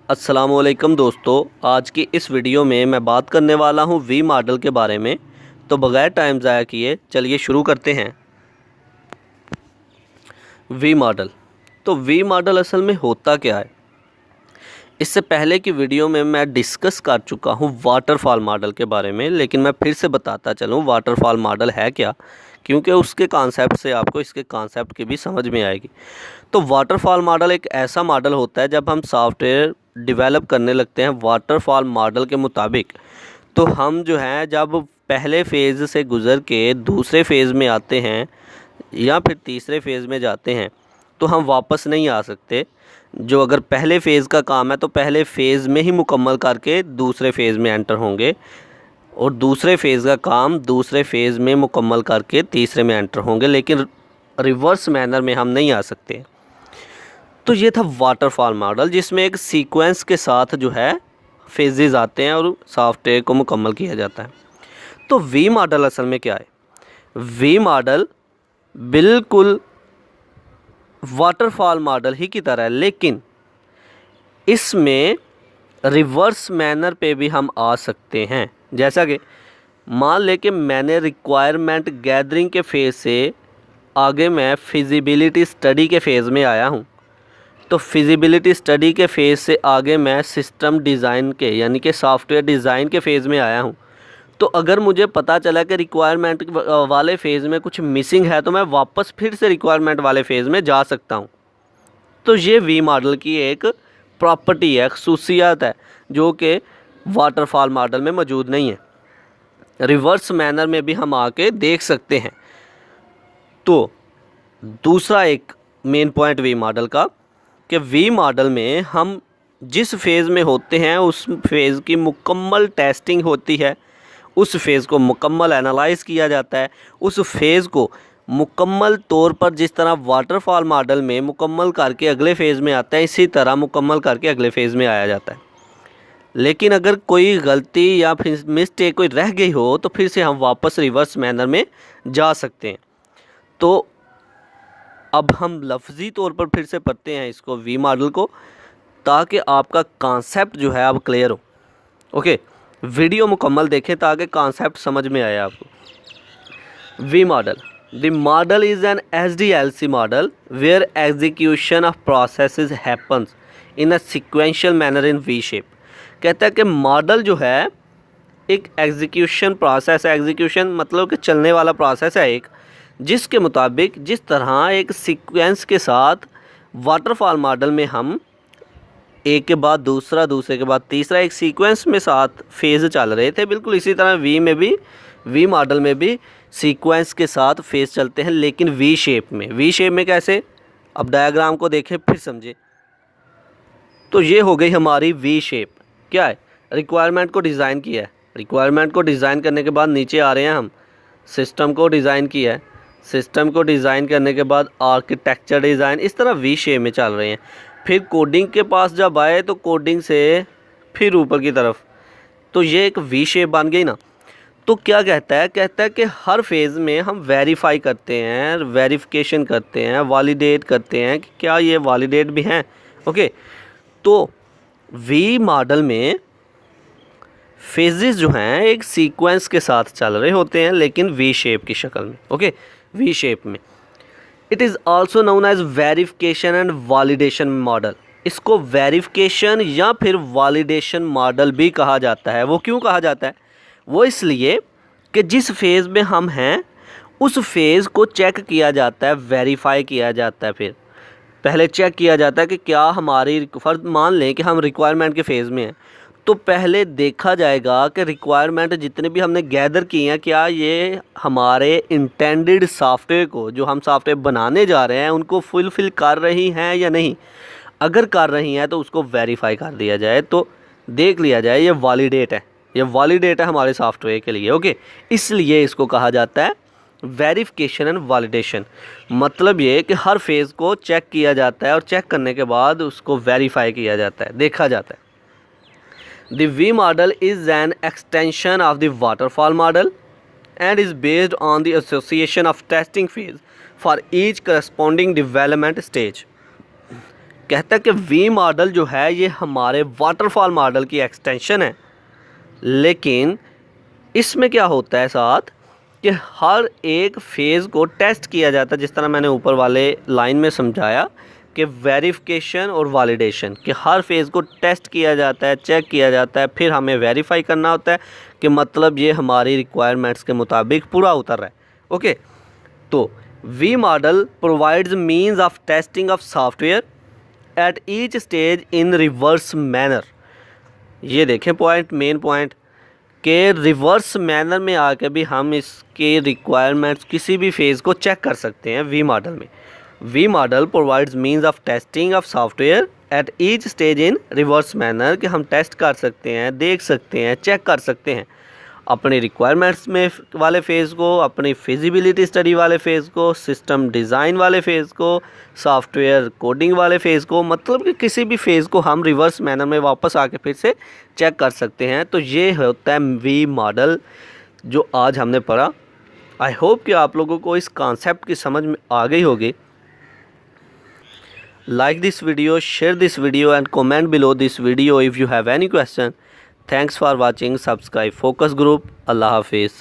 अस्सलामुअलैकुम दोस्तों, आज की इस वीडियो में मैं बात करने वाला हूं वी मॉडल के बारे में। तो बगैर टाइम ज़ाया किए चलिए शुरू करते हैं। V model. तो वी मॉडल असल में होता क्या है? इससे पहले की वीडियो में मैं डिस्कस कर चुका हूं वाटरफॉल मॉडल के बारे में, लेकिन मैं फिर से बताता चलूं वाटरफॉल मॉडल है क्या, क्योंकि उसके कॉन्सेप्ट से आपको इसके कॉन्सेप्ट की भी समझ में आएगी। तो वाटरफॉल मॉडल एक ऐसा मॉडल होता है जब हम सॉफ्टवेयर डेवलप करने लगते हैं वाटरफॉल मॉडल के मुताबिक। तो हम जो है जब पहले फ़ेज़ से गुज़र के दूसरे फ़ेज़ में आते हैं या फिर तीसरे फ़ेज़ में जाते हैं तो हम वापस नहीं आ सकते। जो अगर पहले फ़ेज़ का काम है तो पहले फ़ेज़ में ही मुकम्मल करके दूसरे फ़ेज़ में एंटर होंगे, और दूसरे फ़ेज़ का काम दूसरे फ़ेज़ में मुकम्मल करके तीसरे में एंटर होंगे, लेकिन रिवर्स मैनर में हम नहीं आ सकते। तो ये था वाटरफॉल मॉडल, जिसमें एक सीक्वेंस के साथ जो है फेजेस आते हैं और सॉफ्टवेयर को मुकम्मल किया जाता है। तो वी मॉडल असल में क्या है? वी मॉडल बिल्कुल वाटरफॉल मॉडल ही की तरह है, लेकिन इसमें रिवर्स मैनर पे भी हम आ सकते हैं। जैसा कि मान लें कि मैंने रिक्वायरमेंट गैदरिंग के फेज़ से आगे मैं फिजिबिलिटी स्टडी के फेज़ में आया हूँ। तो फिजिबिलिटी स्टडी के फ़ेज़ से आगे मैं सिस्टम डिज़ाइन के यानी कि सॉफ्टवेयर डिज़ाइन के फ़ेज़ में आया हूँ। तो अगर मुझे पता चला कि रिक्वायरमेंट वाले फ़ेज़ में कुछ मिसिंग है तो मैं वापस फिर से रिक्वायरमेंट वाले फ़ेज़ में जा सकता हूँ। तो ये वी मॉडल की एक प्रॉपर्टी है, ख़ुसूसियत है, जो कि वाटरफॉल मॉडल में मौजूद नहीं है। रिवर्स मैनर में भी हम आके देख सकते हैं। तो दूसरा एक मेन पॉइंट वी मॉडल का कि वी मॉडल में हम जिस फेज़ में होते हैं उस फेज़ की मुकम्मल टेस्टिंग होती है, उस फेज़ को मुकम्मल एनालाइज़ किया जाता है, उस फेज़ को मुकम्मल तौर पर जिस तरह वाटरफॉल मॉडल में मुकम्मल करके अगले फेज़ में आता है, इसी तरह मुकम्मल करके अगले फेज़ में आया जाता है। लेकिन अगर कोई गलती या फिर मिस्टेक कोई रह गई हो तो फिर से हम वापस रिवर्स मैनर में जा सकते हैं। तो अब हम लफ्ज़ी तौर पर फिर से पढ़ते हैं इसको वी मॉडल को, ताकि आपका कॉन्सेप्ट जो है अब क्लियर हो। ओके, वीडियो मुकम्मल देखें ताकि कॉन्सेप्ट समझ में आए आपको। V model. The model is an SDLC model where execution of processes happens in a sequential manner in V shape. कहता है कि मॉडल जो है एक एग्जीक्यूशन प्रोसेस है। एग्जीक्यूशन मतलब कि चलने वाला प्रोसेस है एक, जिसके मुताबिक जिस तरह एक सीक्वेंस के साथ वाटरफॉल मॉडल में हम एक के बाद दूसरा, दूसरे के बाद तीसरा एक सीक्वेंस में साथ फेज़ चल रहे थे, बिल्कुल इसी तरह वी मॉडल में भी सीक्वेंस के साथ फेज़ चलते हैं, लेकिन वी शेप में। वी शेप में कैसे? अब डायग्राम को देखें फिर समझे। तो ये हो गई हमारी वी शेप। क्या है? रिक्वायरमेंट को डिज़ाइन किया है। रिक्वायरमेंट को डिज़ाइन करने के बाद नीचे आ रहे हैं हम, सिस्टम को डिज़ाइन किया है। सिस्टम को डिज़ाइन करने के बाद आर्किटेक्चर डिज़ाइन, इस तरह वी शेप में चल रहे हैं। फिर कोडिंग के पास जब आए तो कोडिंग से फिर ऊपर की तरफ, तो ये एक वी शेप बन गई ना। तो क्या कहता है? कहता है कि हर फेज़ में हम वेरीफाई करते हैं, वेरिफिकेशन करते हैं, वैलिडेट करते हैं कि क्या ये वैलिडेट भी हैं। ओके, तो वी मॉडल में फेजेस जो हैं एक सीक्वेंस के साथ चल रहे होते हैं, लेकिन वी शेप की शक्ल में। ओके, वी शेप में। It is also known as verification and validation model. इसको वेरिफिकेशन या फिर वैलिडेशन मॉडल भी कहा जाता है। वो क्यों कहा जाता है? वो इसलिए कि जिस फेज़ में हम हैं उस फेज़ को चेक किया जाता है, वेरीफाई किया जाता है। फिर पहले चेक किया जाता है कि क्या हमारी फ़र्ज़ मान लें कि हम रिक्वायरमेंट के फ़ेज़ में हैं, तो पहले देखा जाएगा कि रिक्वायरमेंट जितने भी हमने गैदर किए हैं, क्या ये हमारे इंटेंडेड सॉफ्टवेयर को, जो हम सॉफ्टवेयर बनाने जा रहे हैं, उनको फुलफ़िल कर रही हैं या नहीं। अगर कर रही हैं तो उसको वेरीफाई कर दिया जाए, तो देख लिया जाए ये वैलिडेट है, ये वैलिडेट है हमारे सॉफ्टवेयर के लिए। ओके, इसलिए इसको कहा जाता है वेरिफिकेशन एंड वैलिडेशन। मतलब ये कि हर फेज़ को चेक किया जाता है और चेक करने के बाद उसको वेरीफाई किया जाता है, देखा जाता है। The V model is an extension of the waterfall model and is based on the association of testing phase for each corresponding development stage. कहता है कि वी मॉडल जो है ये हमारे वाटरफॉल मॉडल की एक्सटेंशन है, लेकिन इसमें क्या होता है साथ कि हर एक फ़ेज़ को टेस्ट किया जाता है, जिस तरह मैंने ऊपर वाले लाइन में समझाया कि वेरिफिकेशन और वैलिडेशन, कि हर फेज़ को टेस्ट किया जाता है, चेक किया जाता है, फिर हमें वेरीफाई करना होता है कि मतलब ये हमारी रिक्वायरमेंट्स के मुताबिक पूरा उतर रहा है। ओके, तो V model provides means of testing of software at each stage in reverse manner. ये देखें पॉइंट, मेन पॉइंट, के रिवर्स मैनर में आके भी हम इसके रिक्वायरमेंट्स किसी भी फेज़ को चेक कर सकते हैं वी मॉडल में। V model provides means of testing of software at each stage in reverse manner, कि हम टेस्ट कर सकते हैं, देख सकते हैं, चेक कर सकते हैं अपनी रिक्वायरमेंट्स में वाले फ़ेज़ को, अपनी फिजिबिलिटी स्टडी वाले फ़ेज़ को, सिस्टम डिज़ाइन वाले फ़ेज़ को, सॉफ्टवेयर कोडिंग वाले फ़ेज़ को, मतलब कि किसी भी फ़ेज़ को हम रिवर्स मैनर में वापस आके फिर से चेक कर सकते हैं। तो ये होता है वी मॉडल जो आज हमने पढ़ा। आई होप कि आप लोगों को इस कॉन्सेप्ट की समझ में आ गई होगी। Like this video, share this video and comment below this video if you have any question. Thanks for watching. Subscribe Focus Group. Allah Hafiz.